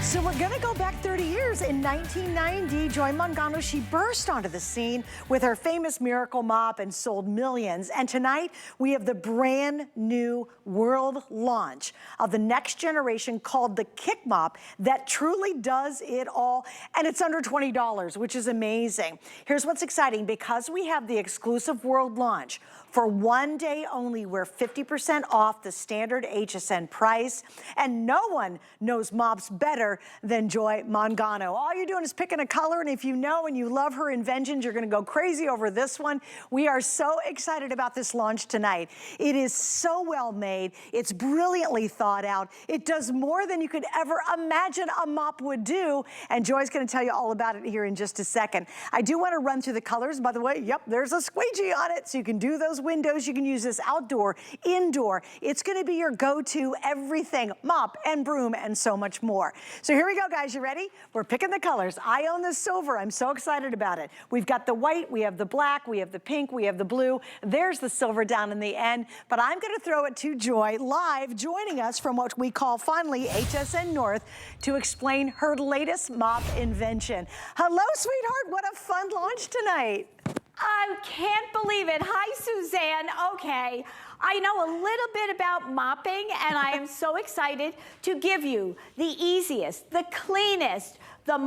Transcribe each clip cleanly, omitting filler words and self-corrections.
So we're gonna go back 30 years. In 1990, Joy Mangano, she burst onto the scene with her famous Miracle Mop and sold millions. And tonight, we have the brand new world launch of the next generation called the Kick Mop that truly does it all. And it's under $20, which is amazing. Here's what's exciting. Because we have the exclusive world launch, for one day only, we're 50% off the standard HSN price. And no one knows mops better than Joy Mangano. All you're doing is picking a color, and if you know and you love her inventions, you're gonna go crazy over this one. We are so excited about this launch tonight. It is so well made. It's brilliantly thought out. It does more than you could ever imagine a mop would do, and Joy's gonna tell you all about it here in just a second. I do wanna run through the colors. By the way, yep, there's a squeegee on it, so you can do those windows. You can use this outdoor, indoor. It's gonna be your go-to everything, mop and broom and so much more. So here we go, guys, you ready? We're picking the colors. I own the silver, I'm so excited about it. We've got the white, we have the black, we have the pink, we have the blue. There's the silver down in the end, but I'm gonna throw it to Joy live, joining us from what we call fondly HSN North to explain her latest mop invention. Hello, sweetheart, what a fun launch tonight. I can't believe it. Hi, Suzanne. Okay, I know a little bit about mopping, and I am so excited to give you the easiest, the cleanest, a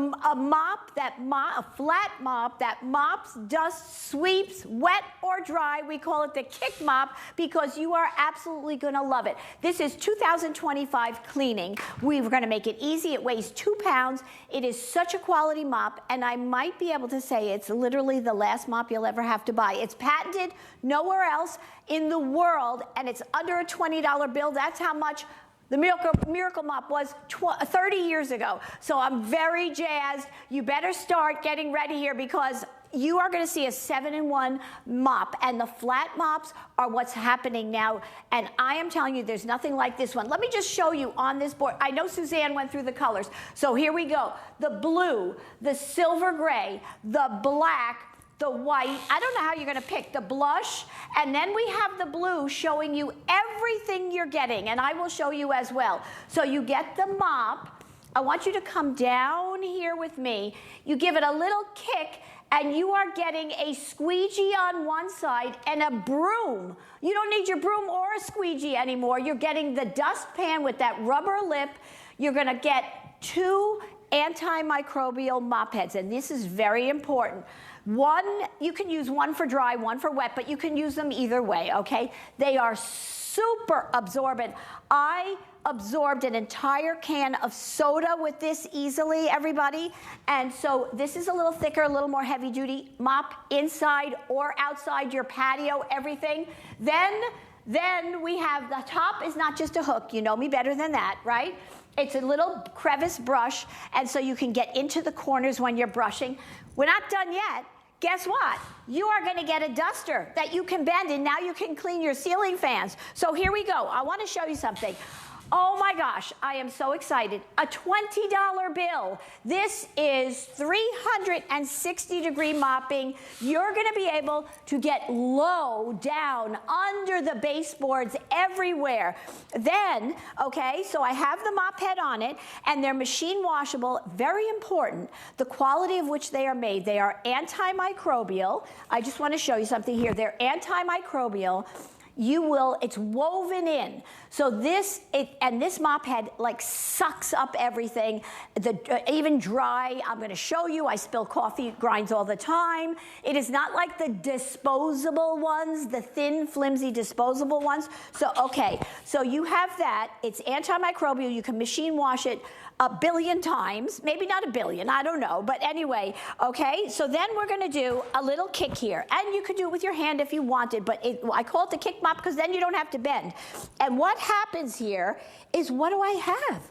flat mop that mops, dusts, sweeps, wet or dry. We call it the Kick Mop because you are absolutely gonna love it. This is 2025 cleaning. We're gonna make it easy. It weighs 2 pounds. It is such a quality mop, and I might be able to say it's literally the last mop you'll ever have to buy. It's patented nowhere else in the world, and it's under a $20 bill. That's how much the Miracle Mop was 30 years ago. So I'm very jazzed. You better start getting ready here because you are gonna see a 7-in-1 mop, and the flat mops are what's happening now. And I am telling you, there's nothing like this one. Let me just show you on this board. I know Suzanne went through the colors. So here we go. The blue, the silver gray, the black, the white, I don't know how you're gonna pick, the blush, and then we have the blue showing you everything you're getting, and I will show you as well. So you get the mop. I want you to come down here with me. You give it a little kick, and you are getting a squeegee on one side and a broom. You don't need your broom or a squeegee anymore. You're getting the dustpan with that rubber lip. You're gonna get 2 antimicrobial mop heads, and this is very important. One, you can use one for dry, one for wet, but you can use them either way, okay? They are super absorbent. I absorbed an entire can of soda with this easily, everybody. And so this is a little thicker, a little more heavy duty mop inside or outside your patio, everything. Then we have the top is not just a hook. You know me better than that, right? It's a little crevice brush, and so you can get into the corners when you're brushing. We're not done yet. Guess what? You are gonna get a duster that you can bend, and now you can clean your ceiling fans. So here we go. I wanna show you something. Oh my gosh, I am so excited. A $20 bill. This is 360-degree mopping. You're gonna be able to get low down under the baseboards everywhere. Then, okay, so I have the mop head on it, and they're machine washable. Very important, the quality of which they are made. They are antimicrobial. I just wanna show you something here. They're antimicrobial. It's woven in. So this mop head like sucks up everything. Even dry, I'm gonna show you, I spill coffee grinds all the time. It is not like the disposable ones, the thin, flimsy disposable ones. So, okay, so you have that. It's antimicrobial, you can machine wash it 1 billion times, maybe not 1 billion, I don't know, but anyway, okay? So then we're gonna do a little kick here, and you could do it with your hand if you wanted, but I call it the Kick Mop because then you don't have to bend. And what happens here is, what do I have?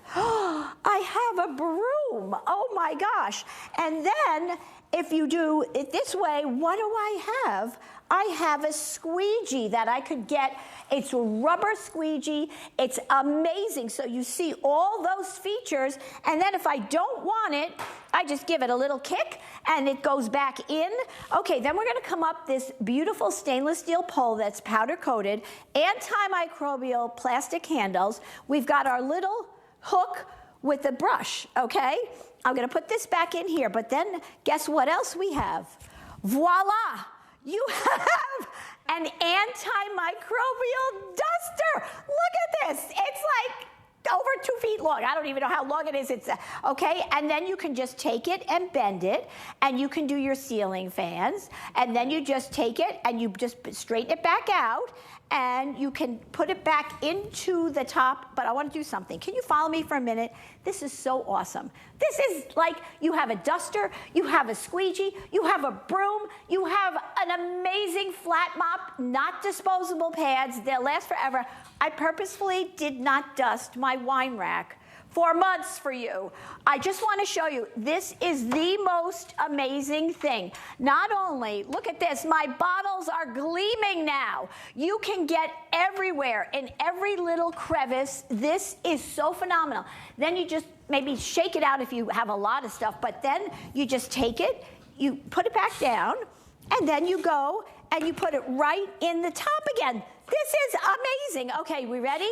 I have a broom, oh my gosh. And then if you do it this way, what do I have? I have a squeegee that I could get. It's a rubber squeegee. It's amazing. So you see all those features, and then if I don't want it, I just give it a little kick and it goes back in. Okay, then we're gonna come up this beautiful stainless steel pole that's powder coated, antimicrobial plastic handles. We've got our little hook with the brush, okay? I'm gonna put this back in here, but then guess what else we have? Voila! You have an antimicrobial duster. Look at this. It's like over 2 feet long. I don't even know how long it is. It's okay. And then you can just take it and bend it, and you can do your ceiling fans. And then you just take it and you just straighten it back out, and you can put it back into the top. But I want to do something. Can you follow me for a minute? This is so awesome. This is like you have a duster, you have a squeegee, you have a broom, you have an amazing flat mop, not disposable pads. They'll last forever. I purposefully did not dust my wine rack for months for you. I just want to show you, this is the most amazing thing. Not only, look at this, my bottles are gleaming now. You can get everywhere, in every little crevice. This is so phenomenal. Then you just maybe shake it out if you have a lot of stuff, but then you just take it, you put it back down, and then you go and you put it right in the top again. This is amazing. Okay, we ready?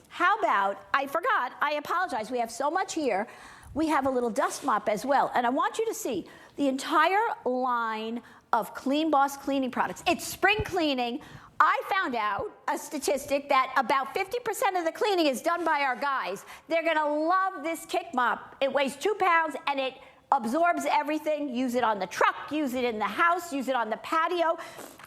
How about, I forgot, I apologize, we have so much here. We have a little dust mop as well. And I want you to see the entire line of CleanBoss cleaning products. It's spring cleaning. I found out a statistic that about 50% of the cleaning is done by our guys. They're gonna love this kick mop. It weighs 2 pounds and it absorbs everything. Use it on the truck, use it in the house, use it on the patio.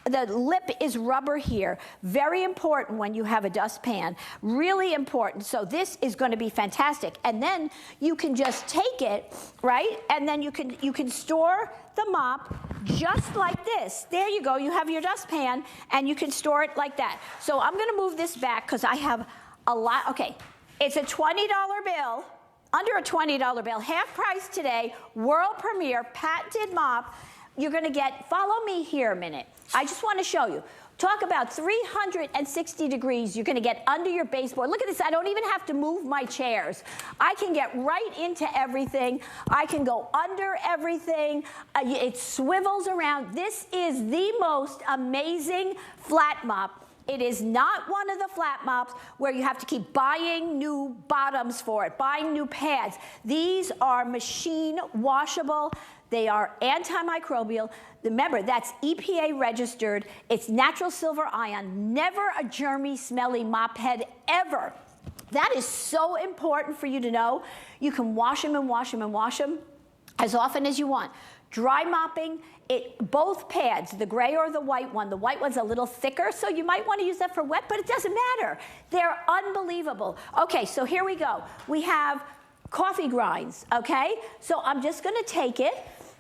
The lip is rubber here. Very important when you have a dustpan. Really important. So this is going to be fantastic. And then you can just take it, right? And then you can store the mop just like this. There you go. You have your dustpan, and you can store it like that. So I'm going to move this back because I have a lot. Okay, it's a $20 bill. Under a $20 bill, half price today, world premiere, patented mop. You're gonna get, follow me here a minute. I just wanna show you. Talk about 360 degrees. You're gonna get under your baseboard. Look at this, I don't even have to move my chairs. I can get right into everything. I can go under everything. It swivels around. This is the most amazing flat mop. It is not one of the flat mops where you have to keep buying new bottoms for it, buying new pads. These are machine washable. They are antimicrobial. Remember, that's EPA registered. It's natural silver ion, never a germy, smelly mop head ever. That is so important for you to know. You can wash them and wash them and wash them as often as you want. Dry mopping, both pads, the gray or the white one. The white one's a little thicker, so you might want to use that for wet, but it doesn't matter. They're unbelievable. Okay, so here we go. We have coffee grinds, okay? So I'm just gonna take it,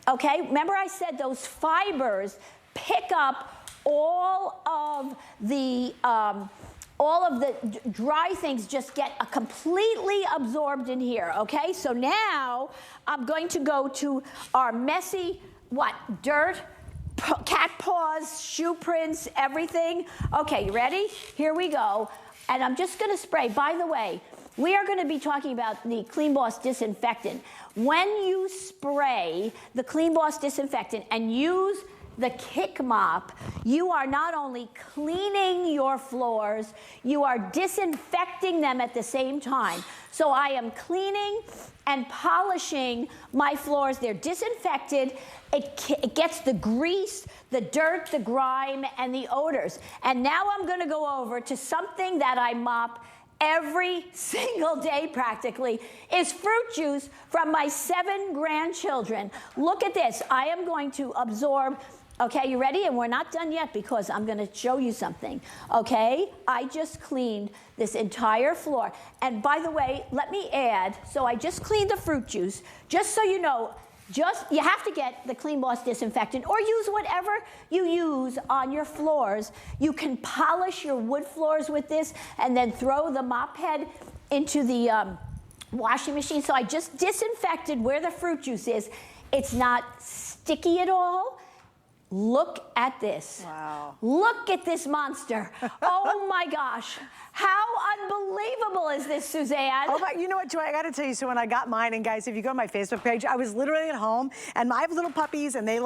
okay? Remember I said those fibers pick up all of the dry things, just get completely absorbed in here, okay? So now I'm going to go to our messy, dirt, cat paws, shoe prints, everything. Okay, you ready? Here we go. And I'm just gonna spray. By the way, we are gonna be talking about the CleanBoss disinfectant. When you spray the CleanBoss disinfectant and use the kick mop, you are not only cleaning your floors, you are disinfecting them at the same time. So I am cleaning and polishing my floors. They're disinfected. It gets the grease, the dirt, the grime, and the odors. And now I'm gonna go over to something that I mop every single day practically, is fruit juice from my 7 grandchildren. Look at this. I am going to absorb. Okay, you ready? And we're not done yet because I'm gonna show you something, okay? I just cleaned this entire floor. And by the way, let me add, so I just cleaned the fruit juice, just so you know, you have to get the CleanBoss disinfectant or use whatever you use on your floors. You can polish your wood floors with this and then throw the mop head into the washing machine. So I just disinfected where the fruit juice is. It's not sticky at all. Look at this. Wow. Look at this monster. Oh my gosh. How unbelievable is this, Suzanne? Oh my, you know what, Joy, I gotta tell you, so when I got mine, and guys, if you go to my Facebook page, I was literally at home, and I have little puppies, and they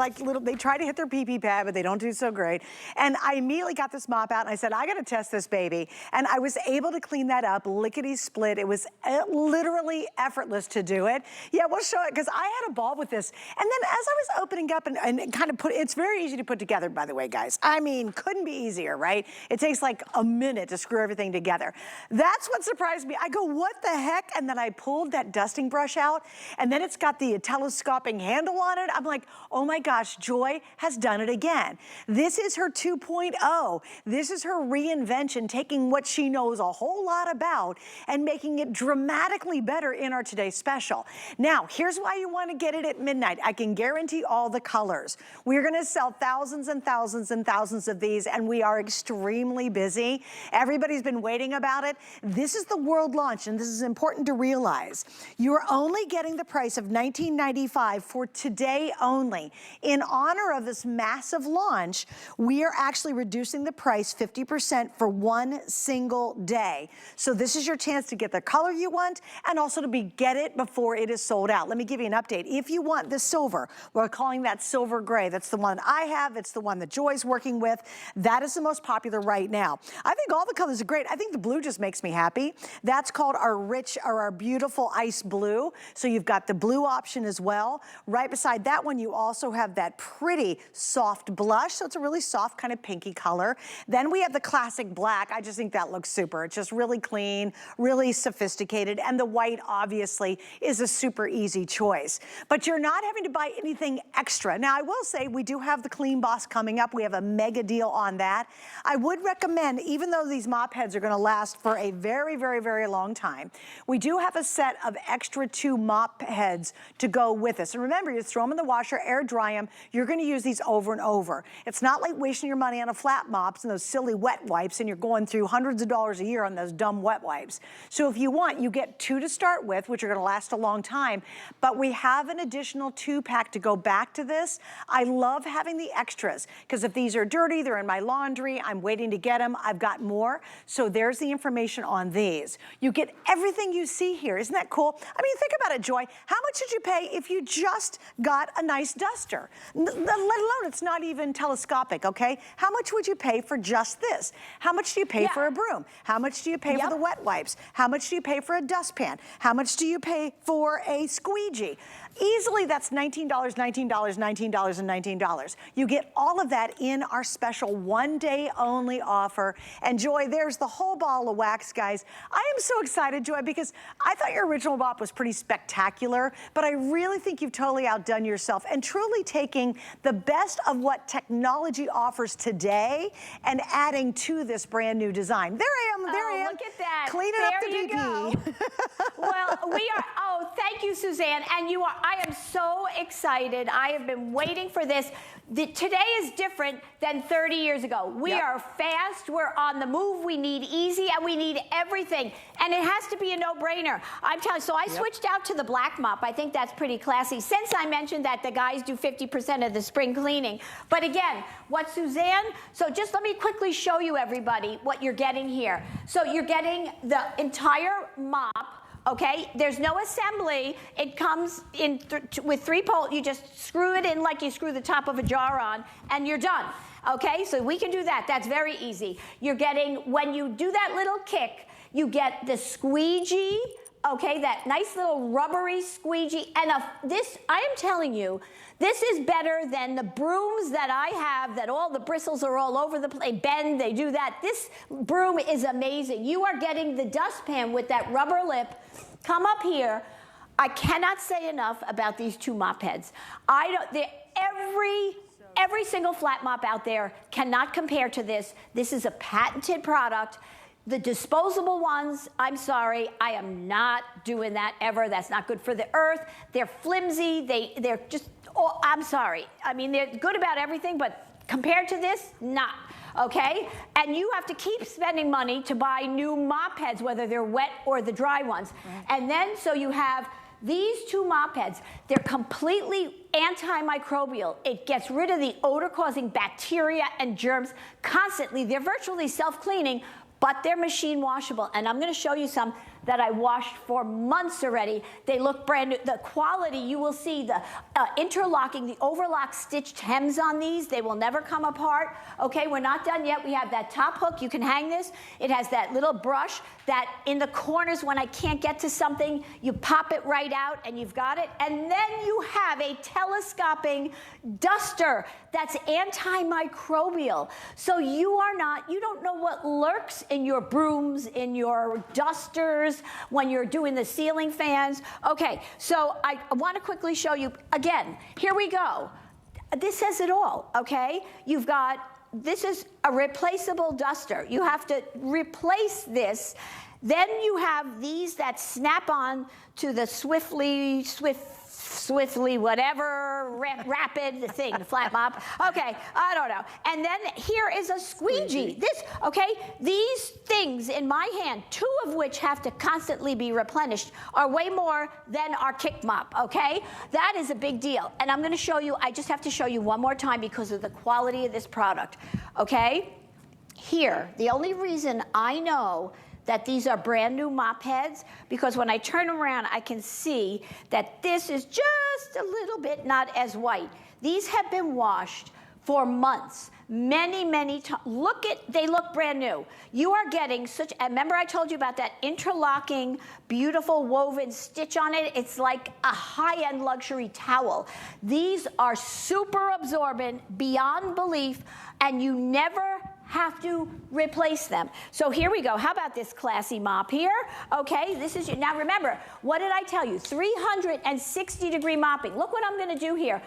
try to hit their pee-pee pad, but they don't do so great. And I immediately got this mop out, and I said, I gotta test this baby. And I was able to clean that up, lickety-split. It was literally effortless to do it. Yeah, we'll show it, because I had a ball with this. And then as I was opening up and kind of it's very easy to put together, by the way, guys. I mean, couldn't be easier, right? It takes like a minute to screw everything together. That's what surprised me. I go, what the heck? And then I pulled that dusting brush out, and then it's got the telescoping handle on it. I'm like, oh my gosh, Joy has done it again. This is her 2.0. This is her reinvention, taking what she knows a whole lot about and making it dramatically better in our today's special. Now, here's why you want to get it at midnight. I can guarantee all the colors. We're going to sell thousands and thousands and thousands of these, and we are extremely busy. Everybody's been waiting about it. This is the world launch, and this is important to realize. You're only getting the price of $19.95 for today only. In honor of this massive launch, we are actually reducing the price 50% for one single day. So this is your chance to get the color you want and also to get it before it is sold out. Let me give you an update. If you want the silver, we're calling that silver gray. That's the one I have. It's the one that Joy's working with. That is the most popular right now. I think all the colors are great. I think the blue just makes me happy. That's called our rich or our beautiful ice blue. So you've got the blue option as well. Right beside that one, you also have that pretty soft blush. So it's a really soft kind of pinky color. Then we have the classic black. I just think that looks super. It's just really clean, really sophisticated. And the white obviously is a super easy choice. But you're not having to buy anything extra. Now I will say we do have the CleanBoss coming up. We have a mega deal on that. I would recommend, even though these mop heads are going to last for a very, very, very long time, we do have a set of extra 2 mop heads to go with us. And remember, you throw them in the washer, air dry them. You're going to use these over and over. It's not like wasting your money on a flat mops and those silly wet wipes, and you're going through hundreds of dollars a year on those dumb wet wipes. So if you want, you get 2 to start with, which are going to last a long time, but we have an additional 2-pack to go back to this. I love having the extras, because if these are dirty, they're in my laundry, I'm waiting to get them, I've got more. So there's the information on these. You get everything you see here. Isn't that cool? I mean, think about it, Joy. How much did you pay if you just got a nice duster? Let alone it's not even telescopic, okay? How much would you pay for just this? How much do you pay for a broom? How much do you pay for the wet wipes? How much do you pay for a dustpan? How much do you pay for a squeegee? Easily that's $19, $19, $19, and $19. You get all of that in our special one-day only offer. And Joy, there's the whole ball of wax, guys. I am so excited, Joy, because I thought your original mop was pretty spectacular, but I really think you've totally outdone yourself and truly taking the best of what technology offers today and adding to this brand new design. There I am, there I am. Look at that. Cleaning up the BP. Well, we are, thank you, Suzanne. And you are, I am so excited. I have been waiting for this. Today is different than 30 years ago. We are fast, we're on the move, we need easy, and we need everything. And it has to be a no-brainer. I'm telling you, so I switched out to the black mop. I think that's pretty classy. Since I mentioned that the guys do 50% of the spring cleaning. But again, what Suzanne, so just let me quickly show you everybody what you're getting here. So you're getting the entire mop. Okay, there's no assembly. It comes in with 3 poles. You just screw it in like you screw the top of a jar on, and you're done. Okay, so we can do that. That's very easy. You're getting, when you do that little kick, you get the squeegee, okay, that nice little rubbery squeegee. And this, I am telling you, this is better than the brooms that I have, that all the bristles are all over the place, bend, they do that. This broom is amazing. You are getting the dustpan with that rubber lip. Come up here. I cannot say enough about these 2 mop heads. Every single flat mop out there cannot compare to this. This is a patented product. The disposable ones, I'm sorry, I am not doing that ever. That's not good for the earth. They're flimsy. They're just, oh, I'm sorry. I mean, they're good about everything, but compared to this, not. Okay? And you have to keep spending money to buy new mop heads, whether they're wet or the dry ones. Right. And then, so you have these 2 mop heads. They're completely antimicrobial. It gets rid of the odor-causing bacteria and germs constantly. They're virtually self-cleaning, but they're machine washable. And I'm gonna show you some that I washed for months already. They look brand new. The quality, you will see the interlocking, the overlock stitched hems on these. They will never come apart. Okay, we're not done yet. We have that top hook. You can hang this. It has that little brush that in the corners when I can't get to something, you pop it right out and you've got it. And then you have a telescoping duster that's antimicrobial. So you don't know what lurks in your brooms, in your dusters, when you're doing the ceiling fans. Okay, so I want to quickly show you, again, here we go. This says it all, okay? You've got, this is a replaceable duster. You have to replace this. Then you have these that snap on to the swiftly whatever, rapid thing, the flat mop. Okay, I don't know. And then here is a squeegee. This, okay, these things in my hand, 2 of which have to constantly be replenished, are way more than our kick mop, okay? That is a big deal. And I'm gonna show you, I just have to show you one more time because of the quality of this product, okay? Here, the only reason I know that these are brand new mop heads, because when I turn around, I can see that this is just a little bit not as white. These have been washed for months, many, many times. They look brand new. You are getting such, remember I told you about that interlocking, beautiful woven stitch on it? It's like a high-end luxury towel. These are super absorbent, beyond belief, and you never have to replace them. So here we go. How about this classy mop here? Okay, this is, now remember, what did I tell you? 360-degree mopping. Look what I'm gonna do here.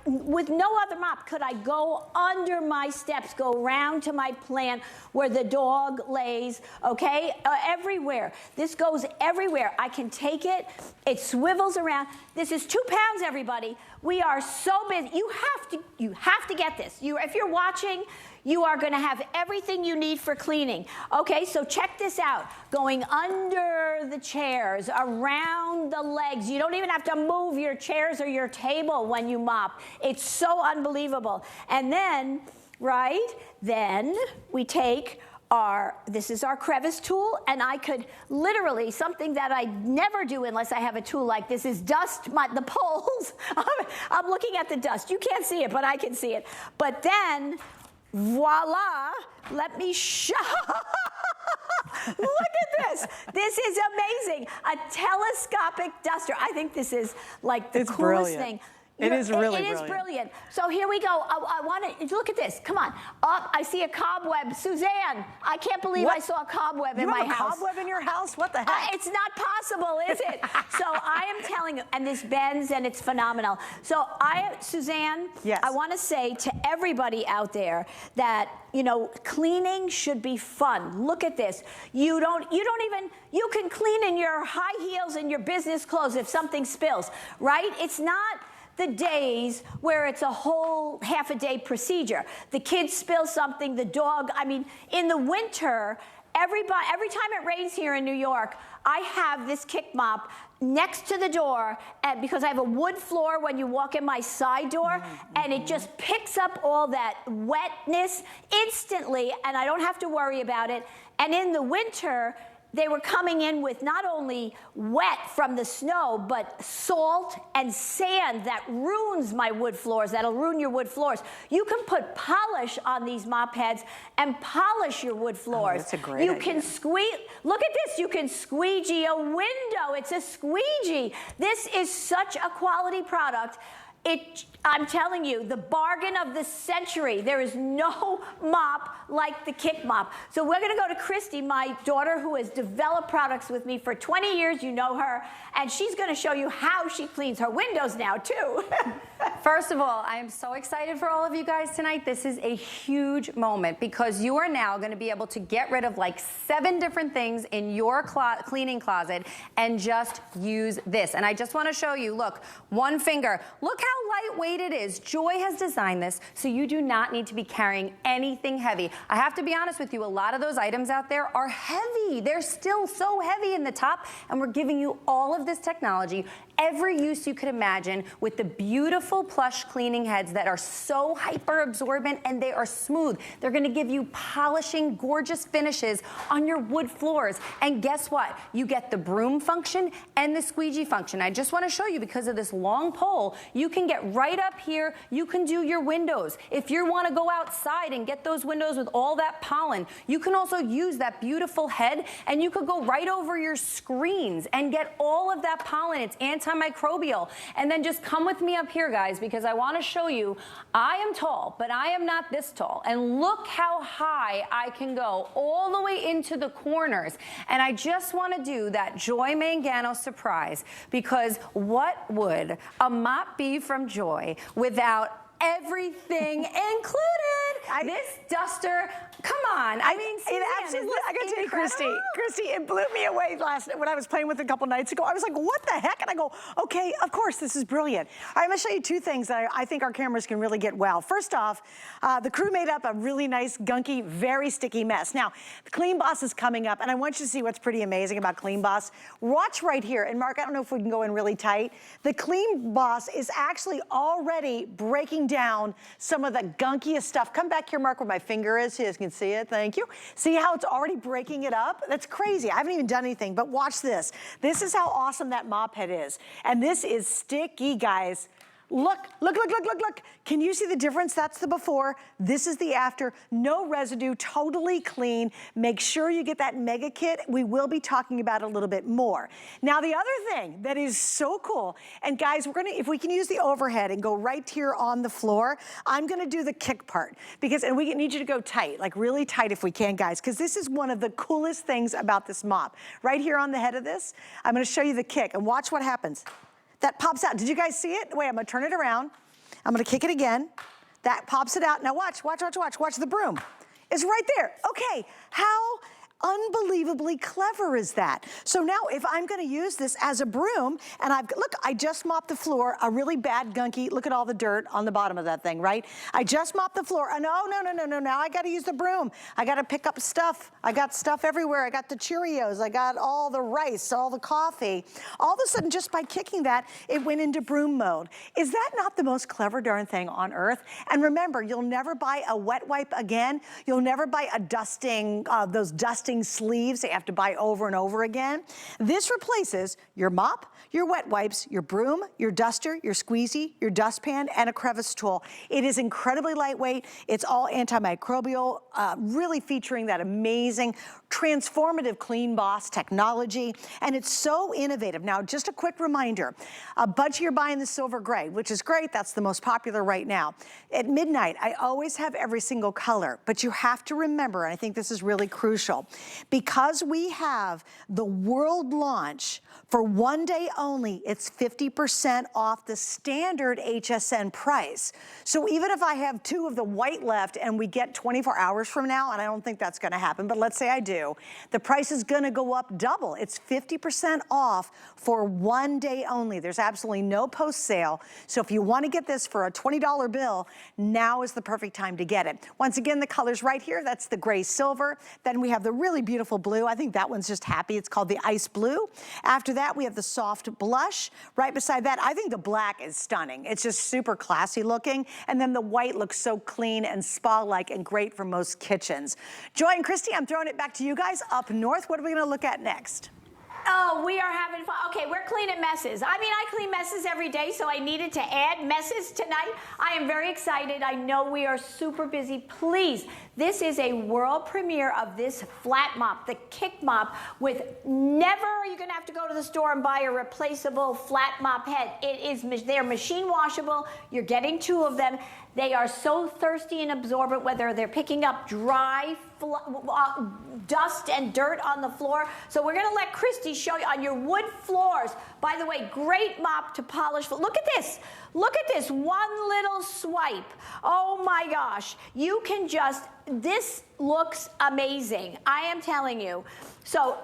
With no other mop could I go under my steps, go around to my plant where the dog lays, okay? Everywhere. This goes everywhere. I can take it, it swivels around. This is 2 pounds, everybody. We are so busy. You have to get this. If you're watching, you are going to have everything you need for cleaning. Okay, so check this out. Going under the chairs, around the legs. You don't even have to move your chairs or your table when you mop. It's so unbelievable. And then, right, then we take this is our crevice tool, and I could literally, something that I never do unless I have a tool like this, is dust the poles. I'm looking at the dust. You can't see it, but I can see it. But then, voila, let me show. Look at this. This is amazing. A telescopic duster. I think this is like the coolest thing. It is really brilliant. It is brilliant. So here we go. I want to look at this. Come on. I see a cobweb. Suzanne, I can't believe I saw a cobweb in my house. You have a cobweb in your house? What the heck? It's not possible, is it? So I am telling you, and this bends, and it's phenomenal. So Suzanne, yes. I want to say to everybody out there that, you know, cleaning should be fun. Look at this. You can clean in your high heels and your business clothes if something spills, right? It's not the days where it's a whole half-a-day procedure. The kids spill something, the dog, I mean, in the winter, every time it rains here in New York, I have this kick mop next to the door, and because I have a wood floor when you walk in my side door, and it just picks up all that wetness instantly, and I don't have to worry about it. And in the winter, they were coming in with not only wet from the snow, but salt and sand that ruins my wood floors, that'll ruin your wood floors. You can put polish on these mop heads and polish your wood floors. Oh, that's a great idea. Can look at this, you can squeegee a window. It's a squeegee. This is such a quality product. I'm telling you, the bargain of the century. There is no mop like the kick mop. So we're going to go to Christy, my daughter, who has developed products with me for 20 years. You know her. And she's going to show you how she cleans her windows now, too. First of all, I am so excited for all of you guys tonight. This is a huge moment because you are now going to be able to get rid of like 7 different things in your cleaning closet and just use this. And I just want to show you, look, one finger. Look how lightweight it is. Joy has designed this so you do not need to be carrying anything heavy. I have to be honest with you, a lot of those items out there are heavy. They're still so heavy in the top, and we're giving you all of this technology, every use you could imagine, with the beautiful plush cleaning heads that are so hyper absorbent and they are smooth. They're gonna give you polishing, gorgeous finishes on your wood floors. And guess what? You get the broom function and the squeegee function. I just wanna show you, because of this long pole, you can get right up here, you can do your windows. If you wanna go outside and get those windows with all that pollen, you can also use that beautiful head, and you could go right over your screens and get all of that pollen. It's antimicrobial. And then just come with me up here, guys, because I want to show you, I am tall, but I am not this tall. And look how high I can go, all the way into the corners. And I just want to do that Joy Mangano surprise, because what would a mop be from Joy without everything included? This duster, come on. I mean, Suzanne, I gotta tell you, Christy, it blew me away last night when I was playing with it a couple nights ago. I was like, what the heck? And I go, okay, of course, this is brilliant. All right, I'm gonna show you two things that I think our cameras can really get well. First off, the crew made up a really nice, gunky, very sticky mess. Now, the CleanBoss is coming up, and I want you to see what's pretty amazing about CleanBoss. Watch right here, and Mark, I don't know if we can go in really tight. The CleanBoss is actually already breaking down some of the gunkiest stuff. Come back here, Mark, where my finger is, so you guys can see it. Thank you. See how it's already breaking it up? That's crazy. I haven't even done anything, but watch this. This is how awesome that mop head is. And this is sticky, guys. Look, look, look, look, look, look. Can you see the difference? That's the before. This is the after. No residue, totally clean. Make sure you get that mega kit. We will be talking about it a little bit more. Now, the other thing that is so cool, and guys, we're gonna, if we can use the overhead and go right here on the floor, I'm gonna do the kick part, because, and we need you to go tight, like really tight if we can, guys, because this is one of the coolest things about this mop. Right here on the head of this, I'm gonna show you the kick, and watch what happens. That pops out. Did you guys see it? Wait, I'm gonna turn it around. I'm gonna kick it again. That pops it out. Now watch, watch, watch, watch. Watch the broom. It's right there. Okay, how unbelievably clever is that? So now if I'm gonna use this as a broom, and look, I just mopped the floor, a really bad gunky, look at all the dirt on the bottom of that thing, right? I just mopped the floor, and no, now I gotta use the broom. I gotta pick up stuff. I got stuff everywhere. I got the Cheerios, I got all the rice, all the coffee. All of a sudden, just by kicking that, it went into broom mode. Is that not the most clever darn thing on earth? And remember, you'll never buy a wet wipe again. You'll never buy a dusting, those dusting sleeves they have to buy over and over again. This replaces your mop, your wet wipes, your broom, your duster, your squeegee, your dustpan, and a crevice tool. It is incredibly lightweight. It's all antimicrobial, really featuring that amazing transformative CleanBoss technology, and it's so innovative. Now, just a quick reminder, a bunch of you are buying the silver gray, which is great. That's the most popular right now. At midnight, I always have every single color, but you have to remember, and I think this is really crucial, because we have the world launch for one day only, it's 50% off the standard HSN price. So even if I have two of the white left and we get 24 hours from now, and I don't think that's gonna happen, but let's say I do, the price is gonna go up double. It's 50% off for one day only. There's absolutely no post sale. So if you wanna get this for a $20 bill, now is the perfect time to get it. Once again, the colors right here, that's the gray silver. Then we have the really beautiful blue. I think that one's just happy. It's called the ice blue. After that, we have the soft blush. Right beside that, I think the black is stunning. It's just super classy looking. And then the white looks so clean and spa-like and great for most kitchens. Joy and Christy, I'm throwing it back to you guys up north. What are we gonna look at next? Oh, we are having fun. Okay, we're cleaning messes. I mean, I clean messes every day, so I needed to add messes tonight. I am very excited. I know we are super busy. Please, this is a world premiere of this flat mop, the kick mop, with never are you gonna have to go to the store and buy a replaceable flat mop head. They're machine washable. You're getting two of them. They are so thirsty and absorbent, whether they're picking up dry dust and dirt on the floor. So we're gonna let Christy show you on your wood floors. By the way, great mop to polish. Look at this. Look at this, one little swipe. Oh my gosh. You can just this looks amazing. I am telling you. So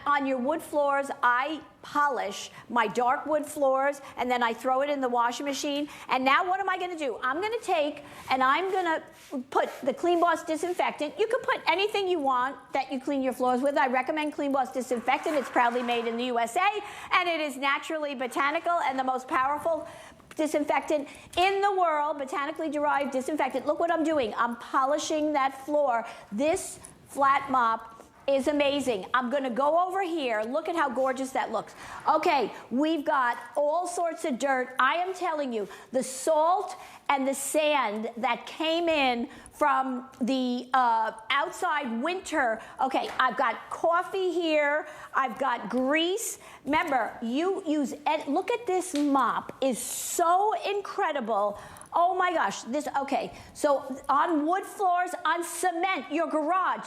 on your wood floors, I polish my dark wood floors, and then I throw it in the washing machine. And now what am I going to do? I'm going to take, and I'm going to put the CleanBoss disinfectant. You can put anything you want that you clean your floors with. I recommend CleanBoss disinfectant. It's proudly made in the USA, and it is naturally botanical and the most powerful disinfectant in the world, botanically derived disinfectant. Look what I'm doing. I'm polishing that floor. This flat mop is amazing. I'm going to go over here. Look at how gorgeous that looks. Okay, we've got all sorts of dirt. I am telling you, the salt and the sand that came in from the outside winter. Okay, I've got coffee here. I've got grease. Remember, you use, and look at this mop, is so incredible. Oh my gosh, this, okay. So on wood floors, on cement, your garage,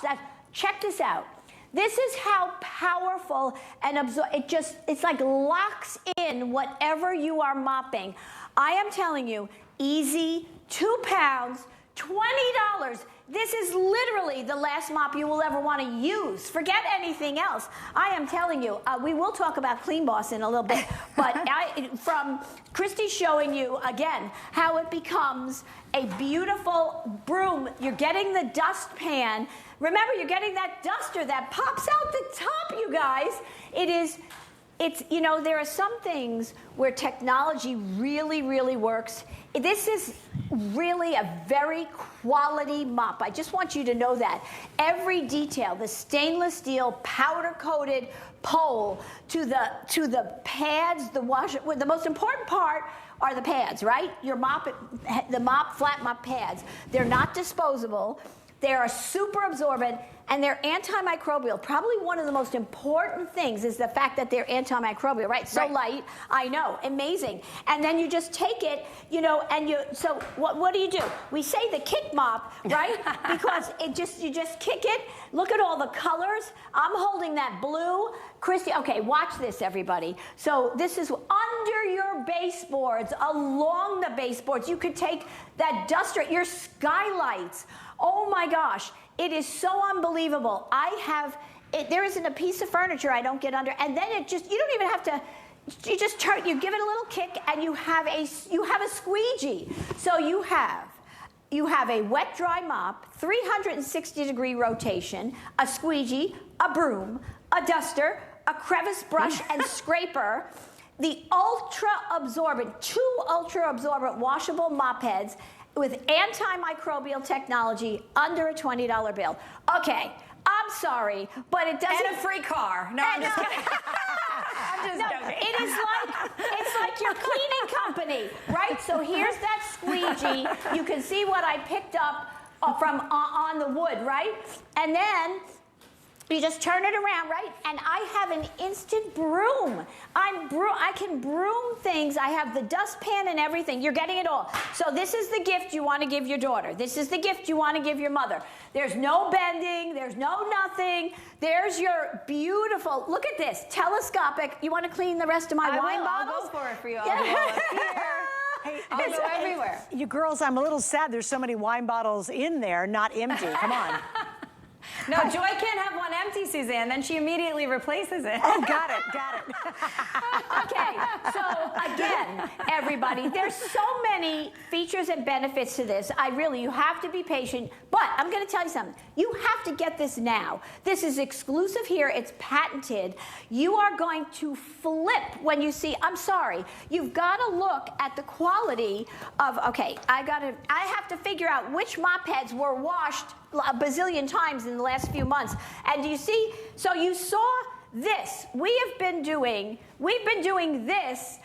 check this out. This is how powerful and it's like locks in whatever you are mopping. I am telling you, easy, 2 pounds, $20. This is literally the last mop you will ever want to use. Forget anything else. I am telling you, we will talk about CleanBoss in a little bit, but from Christy showing you, again, how it becomes a beautiful broom. You're getting the dustpan. Remember, you're getting that duster that pops out the top, you guys. It's, you know, there are some things where technology really, really works. This is really a very quality mop. I just want you to know that. Every detail, the stainless steel powder-coated pole to the pads, the most important part are the pads, right? Your mop, flat mop pads. They're not disposable. They are super absorbent, and they're antimicrobial. Probably one of the most important things is the fact that they're antimicrobial, right? So light, I know, amazing. And then you just take it, you know, and so what do? We say the kick mop, right? Because you just kick it. Look at all the colors. I'm holding that blue. Christy, okay, watch this, everybody. So this is under your baseboards, along the baseboards. You could take that duster, your skylights. Oh my gosh, it is so unbelievable. There isn't a piece of furniture I don't get under, and then you don't even have to, you just turn, you give it a little kick, and you have a squeegee. So you have a wet dry mop, 360-degree rotation, a squeegee, a broom, a duster, a crevice brush and scraper, the ultra-absorbent, 2 ultra-absorbent washable mop heads, with antimicrobial technology under a $20 bill. Okay, I'm sorry, but it doesn't... And a free car. No, I'm just kidding. I'm just joking. It's like your cleaning company, right? So here's that squeegee. You can see what I picked up from on the wood, right? And then you just turn it around, right? And I have an instant broom. I can broom things. I have the dustpan and everything. You're getting it all. So this is the gift you want to give your daughter. This is the gift you want to give your mother. There's no bending. There's no nothing. There's your beautiful, look at this, telescopic. You want to clean the rest of my wine bottles? I'll go for it for you. I'll go up here. Hey, I'll go everywhere. You girls, I'm a little sad there's so many wine bottles in there, not empty. Come on. No, Joy can't have one empty, Suzanne. Then she immediately replaces it. Oh, got it. Okay, so again, everybody, there's so many features and benefits to this. You have to be patient, but I'm going to tell you something. You have to get this now. This is exclusive here. It's patented. You are going to flip when you see, I'm sorry, you've got to look at the quality of, okay, I have to figure out which mop heads were washed a bazillion times in the last few months. And do you see? So you saw this. We've been doing this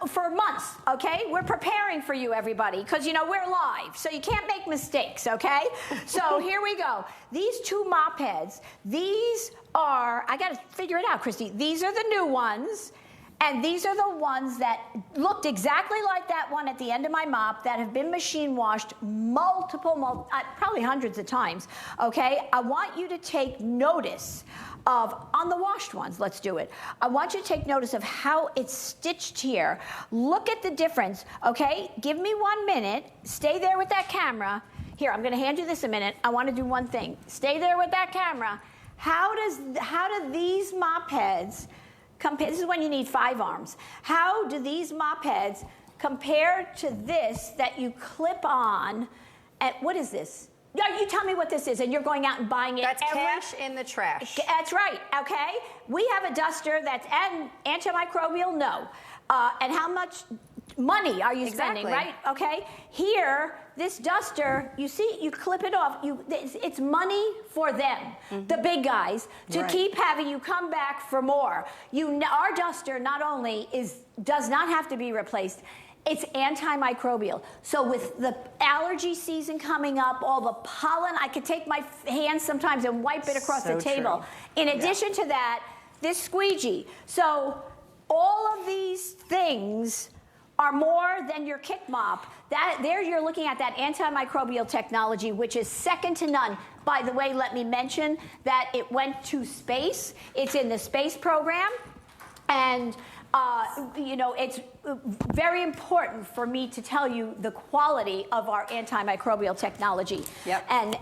for months, okay? We're preparing for you, everybody, because, you know, we're live, so you can't make mistakes, okay? So here we go. These 2 mop heads, these are, I got to figure it out, Christy. These are the new ones. And these are the ones that looked exactly like that one at the end of my mop that have been machine washed multiple, probably hundreds of times, okay? I want you to take notice of, on the washed ones, let's do it. I want you to take notice of how it's stitched here. Look at the difference, okay? Give me 1 minute. Stay there with that camera. Here, I'm gonna hand you this a minute. I wanna do one thing. Stay there with that camera. How do these mop heads compare? This is when you need 5 arms. How do these mop heads compare to this that you clip on? And what is this? Yeah, you tell me what this is, and you're going out and buying it. That's cash in the trash. That's right, okay? We have a duster that's antimicrobial, no. And how much money are you spending, right? Okay. Here, this duster, you see, you clip it off. It's money for them, the big guys, to keep having you come back for more. Our duster not only does not have to be replaced, it's antimicrobial. So with the allergy season coming up, all the pollen, I could take my hands sometimes and wipe it across the table. In addition to that, this squeegee. So all of these things are more than your kick mop. There you're looking at that antimicrobial technology, which is second to none. By the way, let me mention that it went to space. It's in the space program. And you know, it's very important for me to tell you the quality of our antimicrobial technology. Yep. And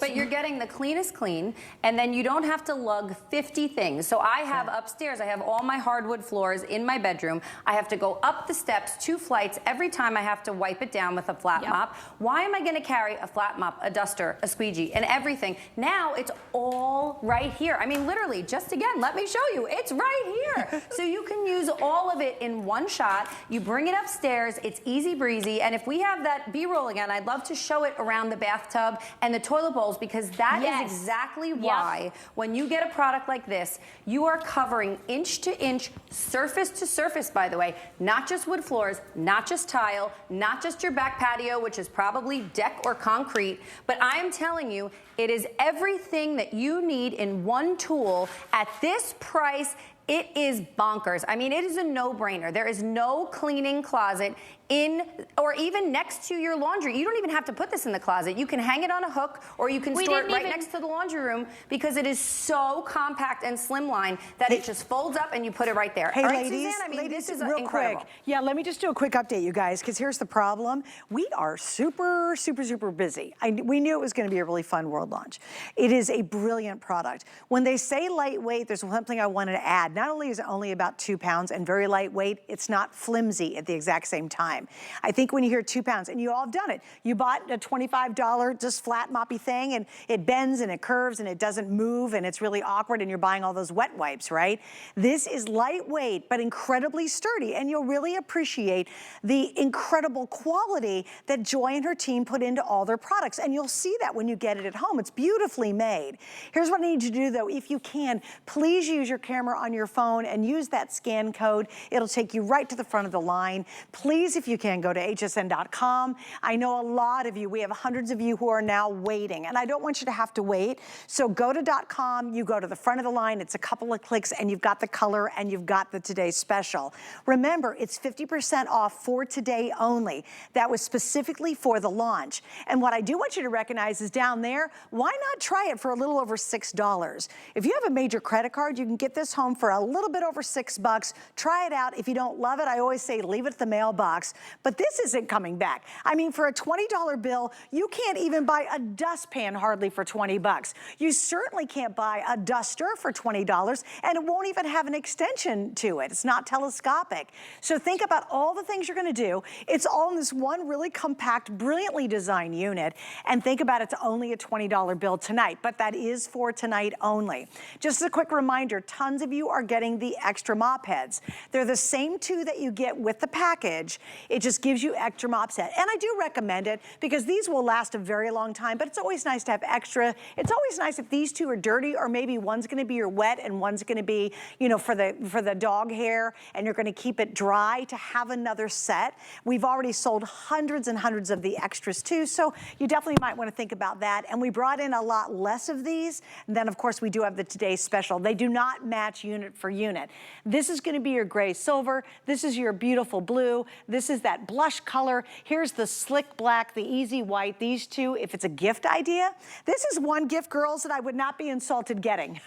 but you're getting the cleanest clean, and then you don't have to lug 50 things. So I have upstairs, I have all my hardwood floors in my bedroom. I have to go up the steps 2 flights every time I have to wipe it down with a flat mop. Why am I going to carry a flat mop, a duster, a squeegee, and everything? Now it's all right here. I mean, literally, just again, let me show you. It's right here. So you can use all of it in one shot. You bring it upstairs. It's easy breezy. And if we have that B-roll again, I'd love to show it around the bathtub and the toilet bowls, because that is exactly why when you get a product like this, you are covering inch to inch, surface to surface, by the way, not just wood floors, not just tile, not just your back patio, which is probably deck or concrete, but I am telling you, it is everything that you need in one tool at this price. It is bonkers. I mean, it is a no-brainer. There is no cleaning closet in or even next to your laundry. You don't even have to put this in the closet. You can hang it on a hook, or you can store it right next to the laundry room, because it is so compact and slimline that it just folds up and you put it right there. Hey, all right, ladies, Suzanne, I mean, this is real incredible. quick. Yeah, let me just do a quick update, you guys, because here's the problem. We are super, super, super busy. We knew it was going to be a really fun world launch. It is a brilliant product. When they say lightweight, there's something I wanted to add. Not only is it only about 2 pounds and very lightweight, it's not flimsy at the exact same time. I think when you hear 2 pounds, and you all have done it, you bought a $25 just flat moppy thing, and it bends and it curves and it doesn't move and it's really awkward, and you're buying all those wet wipes, right? This is lightweight but incredibly sturdy, and you'll really appreciate the incredible quality that Joy and her team put into all their products, and you'll see that when you get it at home. It's beautifully made. Here's what I need you to do, though. If you can, please use your camera on your phone and use that scan code. It'll take you right to the front of the line. Please, if you can, go to hsn.com. I know a lot of you, we have hundreds of you who are now waiting, and I don't want you to have to wait. So go to .com, you go to the front of the line, it's a couple of clicks, and you've got the color and you've got the Today Special. Remember, it's 50% off for today only. That was specifically for the launch. And what I do want you to recognize is down there, why not try it for a little over $6? If you have a major credit card, you can get this home for a little bit over $6. Try it out. If you don't love it, I always say leave it at the mailbox. But this isn't coming back. I mean, for a $20 bill, you can't even buy a dustpan hardly for 20 bucks. You certainly can't buy a duster for $20, and it won't even have an extension to it. It's not telescopic. So think about all the things you're gonna do. It's all in this one really compact, brilliantly designed unit, and think about it's only a $20 bill tonight, but that is for tonight only. Just as a quick reminder, tons of you are getting the extra mop heads. They're the same 2 that you get with the package. It just gives you extra mop set. And I do recommend it because these will last a very long time, but it's always nice to have extra. It's always nice if these 2 are dirty, or maybe one's gonna be your wet and one's gonna be, you know, for the dog hair, and you're gonna keep it dry, to have another set. We've already sold hundreds and hundreds of the extras too, so you definitely might wanna think about that. And we brought in a lot less of these. And then of course we do have the Today Special. They do not match unit for unit. This is gonna be your gray silver. This is your beautiful blue. This is is that blush color. Here's the slick black, the easy white. These two, if it's a gift idea, this is one gift, girls, that I would not be insulted getting.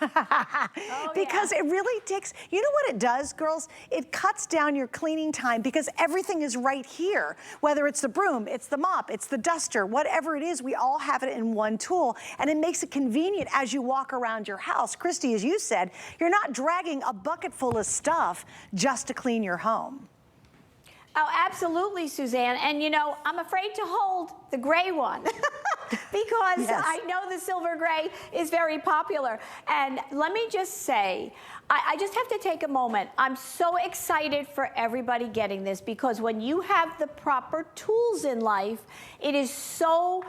Because it really takes, you know what it does, girls? It cuts down your cleaning time because everything is right here. Whether it's the broom, it's the mop, it's the duster, whatever it is, we all have it in one tool. And it makes it convenient as you walk around your house. Christy, as you said, you're not dragging a bucket full of stuff just to clean your home. Oh, absolutely, Suzanne. And you know, I'm afraid to hold the gray one because I know the silver gray is very popular. And let me just say, I just have to take a moment. I'm so excited for everybody getting this because when you have the proper tools in life, it is so,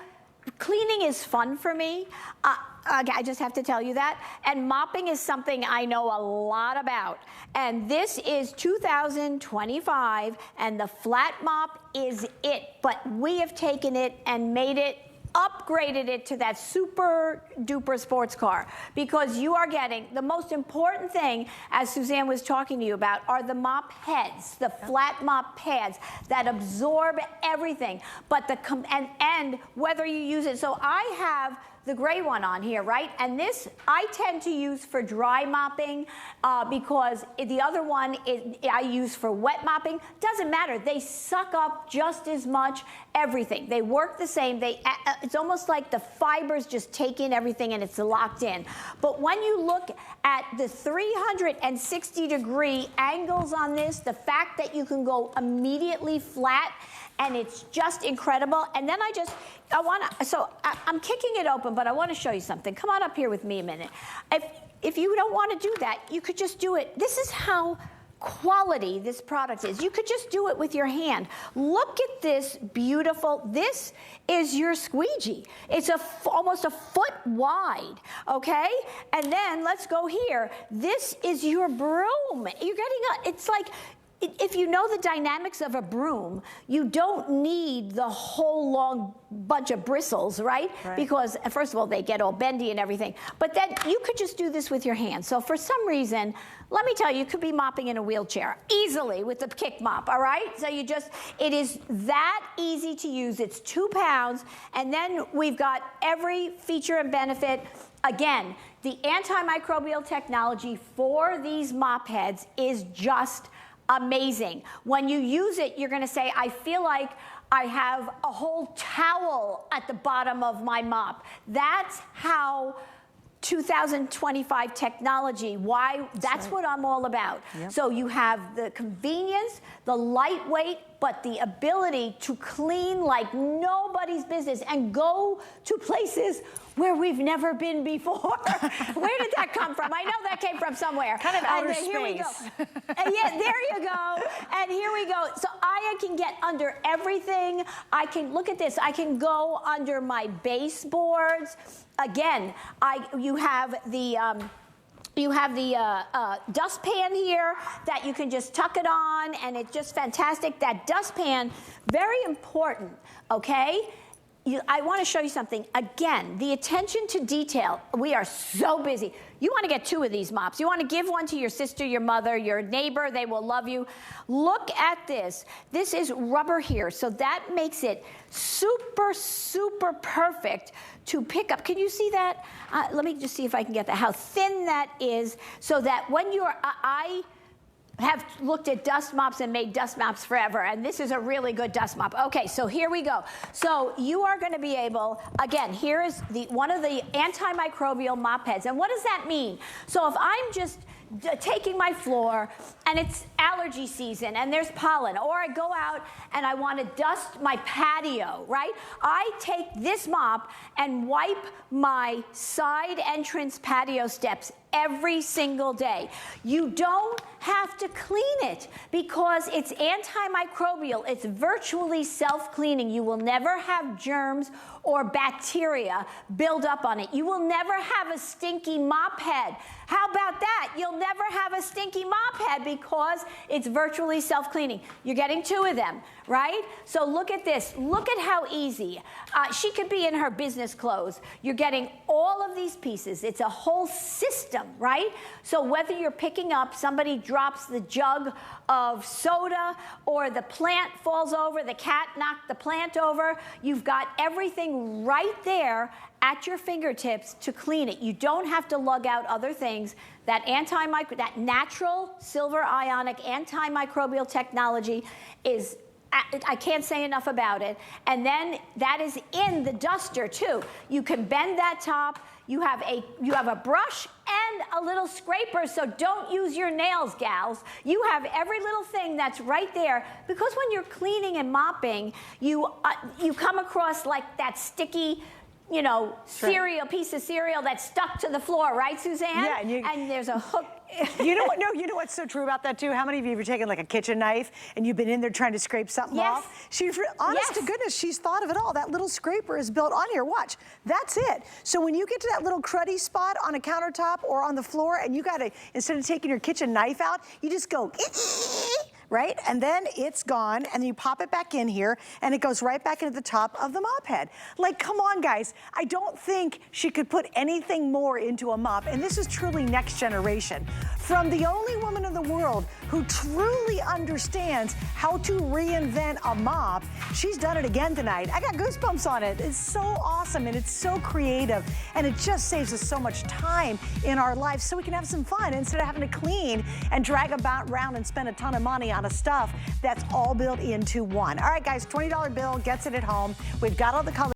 cleaning is fun for me. I just have to tell you that. And mopping is something I know a lot about. And this is 2025, and the flat mop is it. But we have taken it and made it, upgraded it to that super duper sports car, because you are getting the most important thing, as Suzanne was talking to you about, are the mop heads, the flat mop pads that absorb everything. But and whether you use it, so I have the gray one on here, right? And this I tend to use for dry mopping because the other one I use for wet mopping. Doesn't matter. They suck up just as much everything. They work the same. It's almost like the fibers just take in everything and it's locked in. But when you look at the 360-degree angles on this, the fact that you can go immediately flat, and it's just incredible. And then I'm kicking it open, but I want to show you something. Come on up here with me a minute. If you don't want to do that, you could just do it. This is how quality this product is. You could just do it with your hand. Look at this beautiful, this is your squeegee. It's almost a foot wide, okay? And then let's go here. This is your broom. You're getting it's like, if you know the dynamics of a broom, you don't need the whole long bunch of bristles, right? Because first of all, they get all bendy and everything. But then you could just do this with your hands. So for some reason, let me tell you, you could be mopping in a wheelchair easily with the kick mop, all right? So it is that easy to use. It's 2 pounds. And then we've got every feature and benefit. Again, the antimicrobial technology for these mop heads is just amazing. When you use it, you're going to say, I feel like I have a whole towel at the bottom of my mop. That's how 2025 technology, that's what I'm all about. So you have the convenience, the lightweight, but the ability to clean like nobody's business and go to places where we've never been before. Where did that come from? I know that came from somewhere. Kind of outer space. Here we go. Yeah, there you go. And here we go. So I can get under everything. I can, look at this, I can go under my baseboards. Again, you have the dustpan here that you can just tuck it on, and it's just fantastic. That dustpan, very important, okay? I want to show you something. Again, the attention to detail. We are so busy. You want to get 2 of these mops. You want to give one to your sister, your mother, your neighbor. They will love you. Look at this. This is rubber here, so that makes it super, super perfect to pick up. Can you see that? Let me just see if I can get that. How thin that is, so that when you're, I have looked at dust mops and made dust mops forever, and this is a really good dust mop. Okay, so here we go. So you are going to be able, again, here is one of the antimicrobial mop heads. And what does that mean? So if I'm just taking my floor and it's allergy season and there's pollen, or I go out and I want to dust my patio, right? I take this mop and wipe my side entrance patio steps every single day. You don't have to clean it because it's antimicrobial. It's virtually self-cleaning. You will never have germs or bacteria build up on it. You will never have a stinky mop head. How about that? You'll never have a stinky mop head because it's virtually self-cleaning. You're getting 2 of them, right? So look at this. Look at how easy. She could be in her business clothes. You're getting all of these pieces. It's a whole system, right? So whether you're picking up somebody drops the jug of soda, or the plant falls over, the cat knocked the plant over. You've got everything right there at your fingertips to clean it. You don't have to lug out other things. That natural silver ionic antimicrobial technology is, I can't say enough about it. And then that is in the duster too. You can bend that top. You have a brush and a little scraper, so don't use your nails, gals. You have every little thing that's right there, because when you're cleaning and mopping, you come across like that sticky, you know, cereal, piece of cereal that's stuck to the floor, right, Suzanne? Yeah, and there's a hook. You know what? No, you know what's so true about that too? How many of you have taken like a kitchen knife and you've been in there trying to scrape something off? Honest to goodness, she's thought of it all. That little scraper is built on here. Watch, that's it. So when you get to that little cruddy spot on a countertop or on the floor, and you gotta, instead of taking your kitchen knife out, you just go, right? And then it's gone, and then you pop it back in here, and it goes right back into the top of the mop head. Like, come on, guys. I don't think she could put anything more into a mop, and this is truly next generation. From the only woman in the world who truly understands how to reinvent a mop, she's done it again tonight. I got goosebumps on it. It's so awesome, and it's so creative, and it just saves us so much time in our lives so we can have some fun instead of having to clean and drag about around and spend a ton of money on a stuff that's all built into one. All right, guys, $20 bill gets it at home. We've got all the colors.